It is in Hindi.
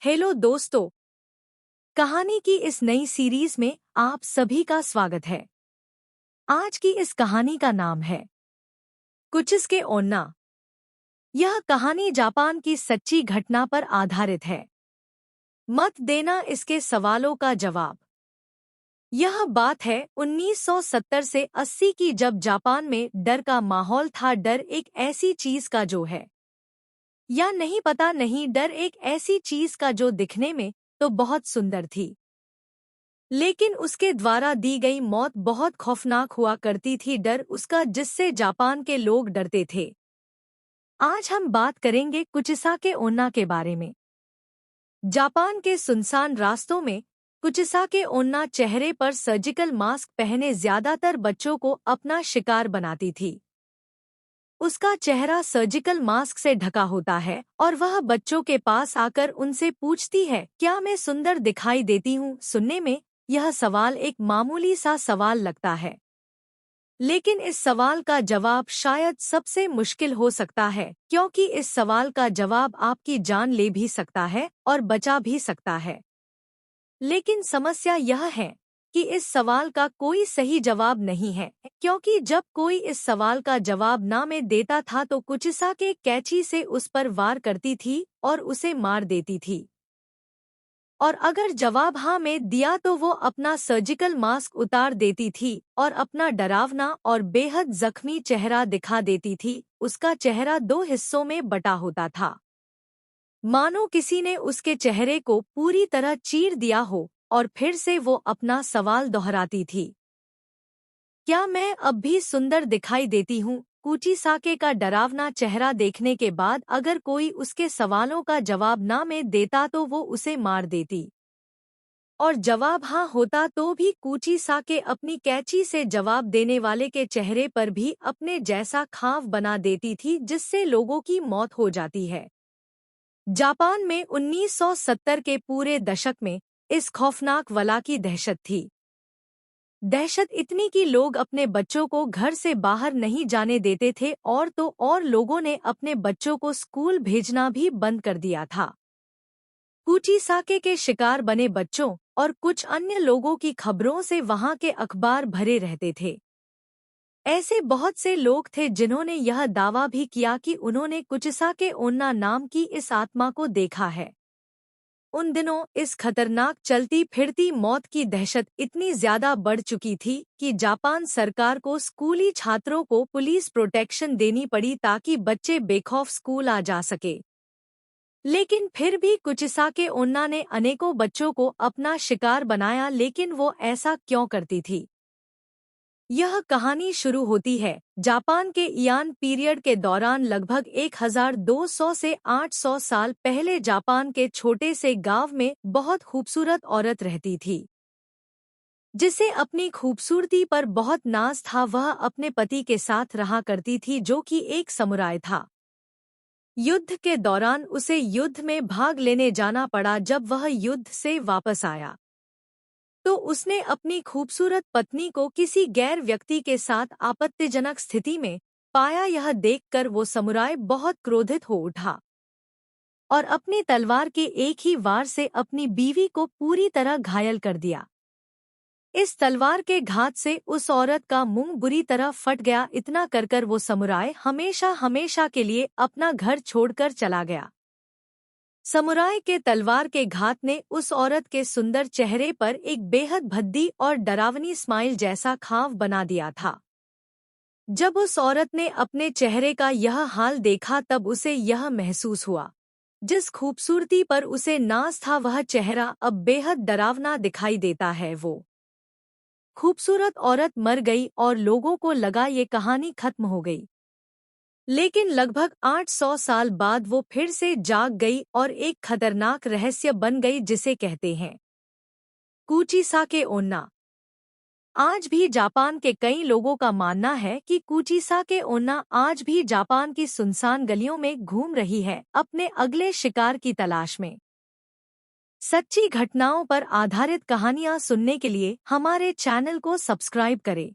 हेलो दोस्तों, कहानी की इस नई सीरीज में आप सभी का स्वागत है। आज की इस कहानी का नाम है कुचिसके ओन्ना। यह कहानी जापान की सच्ची घटना पर आधारित है। मत देना इसके सवालों का जवाब। यह बात है 1970 से 80 की, जब जापान में डर का माहौल था। डर एक ऐसी चीज का जो है या नहीं पता नहीं, डर एक ऐसी चीज का जो दिखने में तो बहुत सुंदर थी, लेकिन उसके द्वारा दी गई मौत बहुत खौफनाक हुआ करती थी। डर उसका जिससे जापान के लोग डरते थे। आज हम बात करेंगे कुचिसाके ओन्ना के बारे में। जापान के सुनसान रास्तों में कुचिसाके ओन्ना चेहरे पर सर्जिकल मास्क पहने ज्यादातर बच्चों को अपना शिकार बनाती थी। उसका चेहरा सर्जिकल मास्क से ढका होता है और वह बच्चों के पास आकर उनसे पूछती है, क्या मैं सुंदर दिखाई देती हूँ? सुनने में यह सवाल एक मामूली सा सवाल लगता है, लेकिन इस सवाल का जवाब शायद सबसे मुश्किल हो सकता है, क्योंकि इस सवाल का जवाब आपकी जान ले भी सकता है और बचा भी सकता है। लेकिन समस्या यह है कि इस सवाल का कोई सही जवाब नहीं है, क्योंकि जब कोई इस सवाल का जवाब ना में देता था तो कुचिसाके कैंची से उस पर वार करती थी और उसे मार देती थी। और अगर जवाब हाँ में दिया तो वो अपना सर्जिकल मास्क उतार देती थी और अपना डरावना और बेहद जख्मी चेहरा दिखा देती थी। उसका चेहरा दो हिस्सों में बटा होता था, मानो किसी ने उसके चेहरे को पूरी तरह चीर दिया हो, और फिर से वो अपना सवाल दोहराती थी, क्या मैं अब भी सुंदर दिखाई देती हूँ? कुचिसाके का डरावना चेहरा देखने के बाद अगर कोई उसके सवालों का जवाब ना में देता तो वो उसे मार देती, और जवाब हाँ होता तो भी कुचिसाके अपनी कैंची से जवाब देने वाले के चेहरे पर भी अपने जैसा खांव बना देती थी, जिससे लोगों की मौत हो जाती है। जापान में 1970 के पूरे दशक में इस खौफनाक वला की दहशत थी। दहशत इतनी कि लोग अपने बच्चों को घर से बाहर नहीं जाने देते थे, और तो और लोगों ने अपने बच्चों को स्कूल भेजना भी बंद कर दिया था। कुचिसाके के शिकार बने बच्चों और कुछ अन्य लोगों की खबरों से वहां के अखबार भरे रहते थे। ऐसे बहुत से लोग थे जिन्होंने यह दावा भी किया कि उन्होंने कुचिसाके ओन्ना नाम की इस आत्मा को देखा है। उन दिनों इस खतरनाक चलती फिरती मौत की दहशत इतनी ज्यादा बढ़ चुकी थी कि जापान सरकार को स्कूली छात्रों को पुलिस प्रोटेक्शन देनी पड़ी ताकि बच्चे बेखौफ स्कूल आ जा सके। लेकिन फिर भी कुचिसाके ओन्ना ने अनेकों बच्चों को अपना शिकार बनाया। लेकिन वो ऐसा क्यों करती थी? यह कहानी शुरू होती है जापान के इयान पीरियड के दौरान, लगभग 1200 से 800 साल पहले। जापान के छोटे से गांव में बहुत खूबसूरत औरत रहती थी, जिसे अपनी खूबसूरती पर बहुत नाज था। वह अपने पति के साथ रहा करती थी, जो कि एक समुराय था। युद्ध के दौरान उसे युद्ध में भाग लेने जाना पड़ा। जब वह युद्ध से वापस आया तो उसने अपनी खूबसूरत पत्नी को किसी गैर व्यक्ति के साथ आपत्तिजनक स्थिति में पाया। यह देखकर वो समुराय बहुत क्रोधित हो उठा और अपनी तलवार के एक ही वार से अपनी बीवी को पूरी तरह घायल कर दिया। इस तलवार के घात से उस औरत का मुंह बुरी तरह फट गया। इतना कर वो समुराय हमेशा हमेशा के लिए अपना घर छोड़कर चला गया। समुराय के तलवार के घात ने उस औरत के सुंदर चेहरे पर एक बेहद भद्दी और डरावनी स्माइल जैसा खांव बना दिया था। जब उस औरत ने अपने चेहरे का यह हाल देखा तब उसे यह महसूस हुआ, जिस खूबसूरती पर उसे नाज था वह चेहरा अब बेहद डरावना दिखाई देता है। वो खूबसूरत औरत मर गई और लोगों को लगा ये कहानी खत्म हो गई। लेकिन लगभग 800 साल बाद वो फिर से जाग गई और एक खतरनाक रहस्य बन गई, जिसे कहते हैं कुचिसाके ओन्ना। आज भी जापान के कई लोगों का मानना है कि कुचिसाके ओन्ना आज भी जापान की सुनसान गलियों में घूम रही है, अपने अगले शिकार की तलाश में। सच्ची घटनाओं पर आधारित कहानियाँ सुनने के लिए हमारे चैनल को सब्सक्राइब करें।